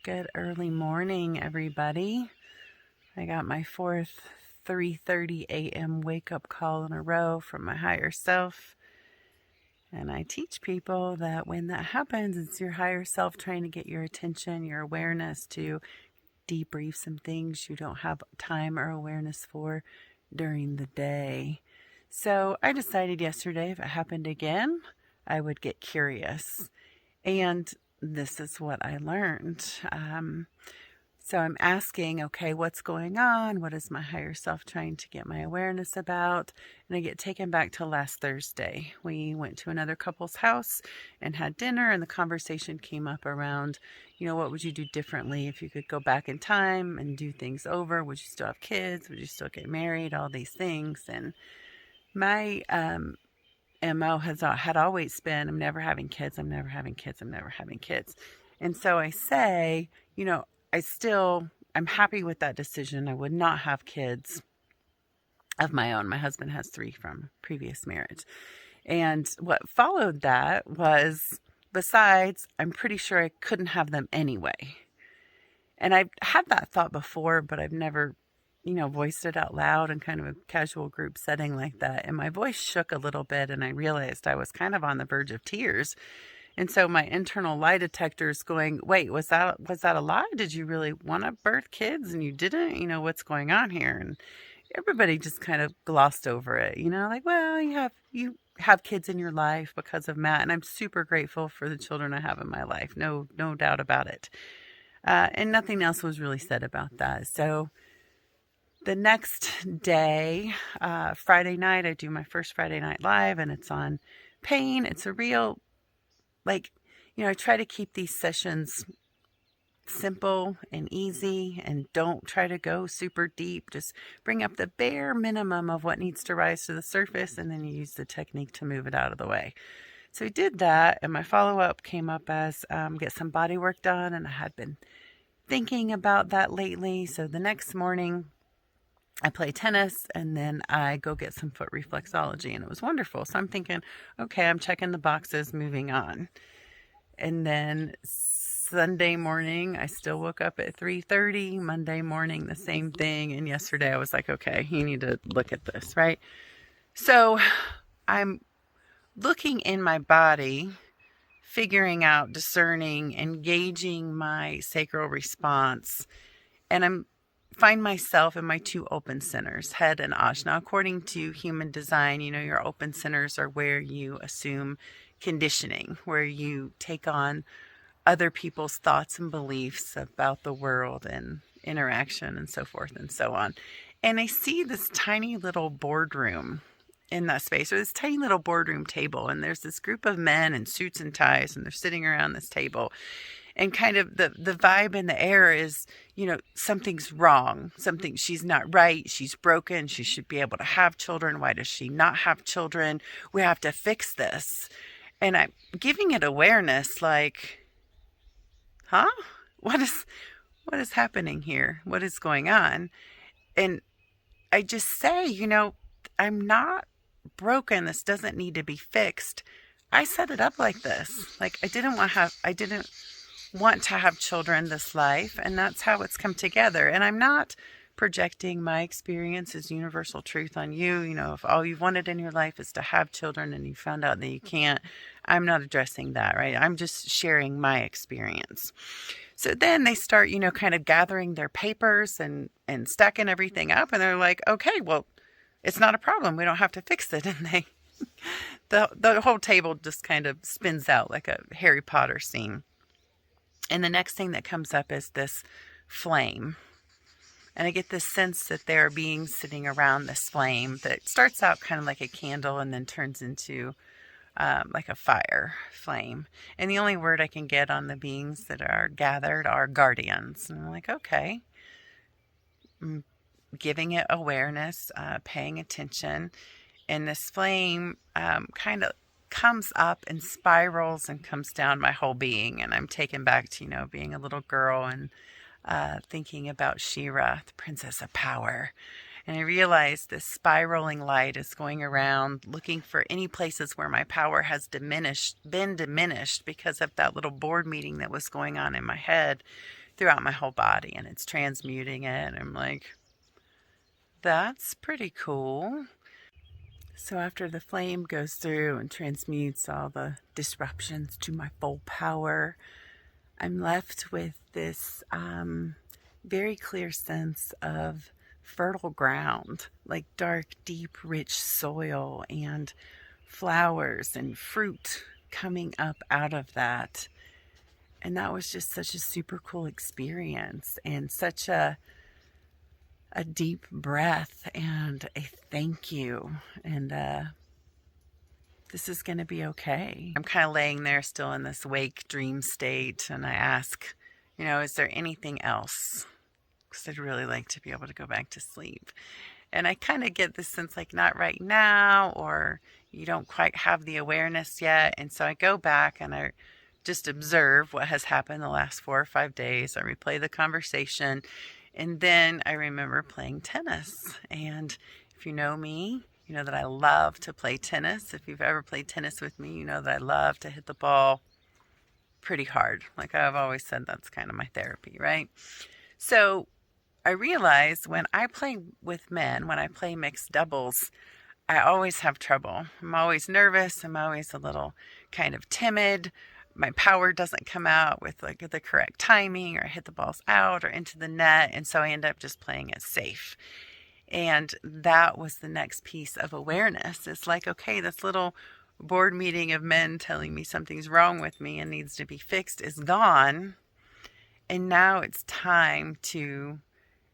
Good early morning, everybody. I got my fourth 3:30 a.m. wake-up call in a row from my higher self. And I teach people that when that happens, it's your higher self trying to get your attention, your awareness to debrief some things you don't have time or awareness for during the day. So I decided yesterday if it happened again, I would get curious. And this is what I learned. So I'm asking, okay, what's going on? What is my higher self trying to get my awareness about? And I get taken back to last Thursday. We went to another couple's house and had dinner, and the conversation came up around, what would you do differently if you could go back in time and do things over? Would you still have kids? Would you still get married? All these things. And my MO had always been, I'm never having kids, I'm never having kids, I'm never having kids. And so I say, I'm happy with that decision. I would not have kids of my own. My husband has 3 from previous marriage. And what followed that was, besides, I'm pretty sure I couldn't have them anyway. And I've had that thought before, but I've never voiced it out loud in kind of a casual group setting like that. And my voice shook a little bit, and I realized I was kind of on the verge of tears. And so my internal lie detector is going, wait, was that a lie? Did you really want to birth kids and you didn't? What's going on here? And everybody just kind of glossed over it, like, well, you have kids in your life because of Matt. And I'm super grateful for the children I have in my life. No doubt about it. And nothing else was really said about that. So the next day, Friday night, I do my first Friday Night Live, and it's on pain. It's a real, I try to keep these sessions simple and easy and don't try to go super deep. Just bring up the bare minimum of what needs to rise to the surface, and then you use the technique to move it out of the way. So we did that, and my follow-up came up as get some body work done, and I had been thinking about that lately. So the next morning, I play tennis, and then I go get some foot reflexology, and it was wonderful. So I'm thinking, okay, I'm checking the boxes, moving on. And then Sunday morning, I still woke up at 3:30. Monday morning, the same thing. And yesterday I was like, okay, you need to look at this, right? So I'm looking in my body, figuring out, discerning, engaging my sacral response. And I'm find myself in my 2 open centers, head and ajna. According to human design, your open centers are where you assume conditioning, where you take on other people's thoughts and beliefs about the world and interaction and so forth and so on. And I see this tiny little boardroom in that space, or this tiny little boardroom table, and there's this group of men in suits and ties, and they're sitting around this table. And kind of the vibe in the air is, something's wrong. She's not right. She's broken. She should be able to have children. Why does she not have children? We have to fix this. And I'm giving it awareness, like, huh? What is happening here? What is going on? And I just say, I'm not broken. This doesn't need to be fixed. I set it up like this. Like, I didn't want to have children this life, and that's how it's come together. And I'm not projecting my experience as universal truth on you. If all you've wanted in your life is to have children and you found out that you can't, I'm not addressing that, right? I'm just sharing my experience. So then they start, kind of gathering their papers and stacking everything up, and they're like, okay, well, it's not a problem. We don't have to fix it. And the whole table just kind of spins out like a Harry Potter scene. And the next thing that comes up is this flame. And I get this sense that there are beings sitting around this flame that starts out kind of like a candle and then turns into like a fire flame. And the only word I can get on the beings that are gathered are guardians. And I'm like, okay. I'm giving it awareness, paying attention. And this flame kind of comes up and spirals and comes down my whole being, and I'm taken back to being a little girl and thinking about She-Ra, the princess of power. And I realized this spiraling light is going around looking for any places where my power has been diminished because of that little board meeting that was going on in my head throughout my whole body, and it's transmuting it. And I'm like, that's pretty cool. So after the flame goes through and transmutes all the disruptions to my full power, I'm left with this very clear sense of fertile ground, like dark, deep, rich soil and flowers and fruit coming up out of that. And that was just such a super cool experience, and such a deep breath and a thank you. And this is going to be okay. I'm kind of laying there still in this wake dream state, and I ask, is there anything else? Because I'd really like to be able to go back to sleep. And I kind of get this sense like, not right now, or you don't quite have the awareness yet. And so I go back and I just observe what has happened the last 4 or 5 days. I replay the conversation. And then I remember playing tennis. And if you know me, you know that I love to play tennis. If you've ever played tennis with me, you know that I love to hit the ball pretty hard. Like I've always said, that's kind of my therapy, right? So I realize when I play with men, when I play mixed doubles, I always have trouble. I'm always nervous. I'm always a little kind of timid. My power doesn't come out with like the correct timing, or I hit the balls out or into the net. And so I end up just playing it safe. And that was the next piece of awareness. It's like, okay, this little board meeting of men telling me something's wrong with me and needs to be fixed is gone. And now it's time to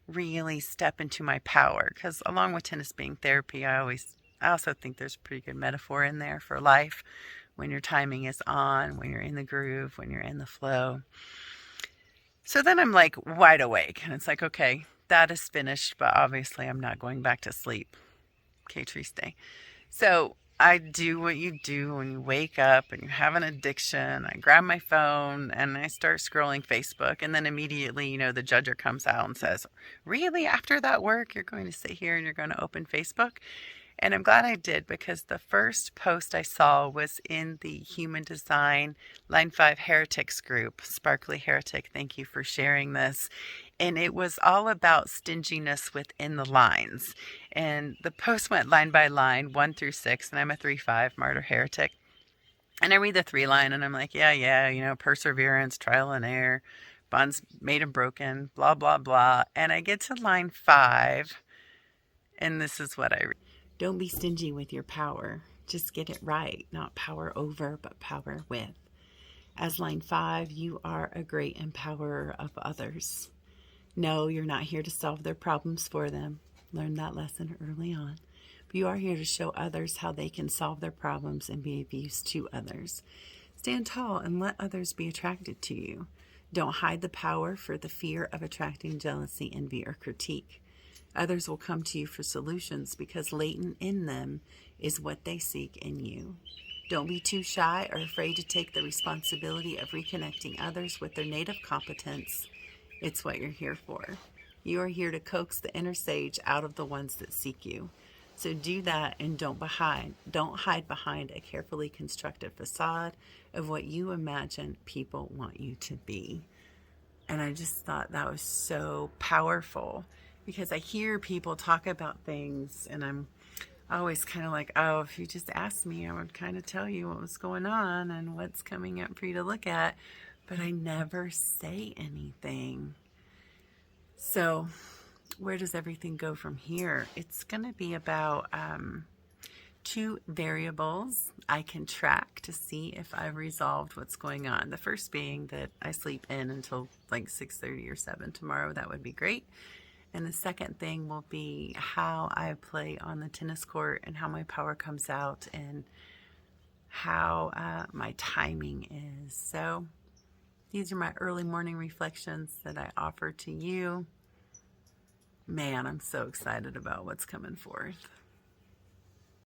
really step into my power. Because along with tennis being therapy, I also think there's a pretty good metaphor in there for life. When your timing is on, when you're in the groove, when you're in the flow. So then I'm like wide awake, and it's like, okay, that is finished, but obviously I'm not going back to sleep. Okay, Triste. So I do what you do when you wake up and you have an addiction. I grab my phone and I start scrolling Facebook, and then immediately, the judger comes out and says, really, after that work, you're going to sit here and you're going to open Facebook? And I'm glad I did, because the first post I saw was in the Human Design Line 5 Heretics group. Sparkly Heretic, thank you for sharing this. And it was all about stinginess within the lines. And the post went line by line, 1 through 6, and I'm a 3-5 Martyr Heretic. And I read the 3 line and I'm like, yeah, perseverance, trial and error, bonds made and broken, blah, blah, blah. And I get to line 5, and this is what I read. Don't be stingy with your power. Just get it right. Not power over, but power with. As line 5, you are a great empowerer of others. No, you're not here to solve their problems for them. Learn that lesson early on. But you are here to show others how they can solve their problems and be of use to others. Stand tall and let others be attracted to you. Don't hide the power for the fear of attracting jealousy, envy, or critique. Others will come to you for solutions because latent in them is what they seek in you. Don't be too shy or afraid to take the responsibility of reconnecting others with their native competence. It's what you're here for. You are here to coax the inner sage out of the ones that seek you. So do that, and don't hide behind a carefully constructed facade of what you imagine people want you to be. And I just thought that was so powerful, because I hear people talk about things and I'm always kind of like, oh, if you just asked me, I would kind of tell you what was going on and what's coming up for you to look at. But I never say anything. So where does everything go from here? It's going to be about 2 variables I can track to see if I've resolved what's going on. The first being that I sleep in until like 6:30 or 7 tomorrow. That would be great. And the second thing will be how I play on the tennis court and how my power comes out and how my timing is. So these are my early morning reflections that I offer to you. Man, I'm so excited about what's coming forth.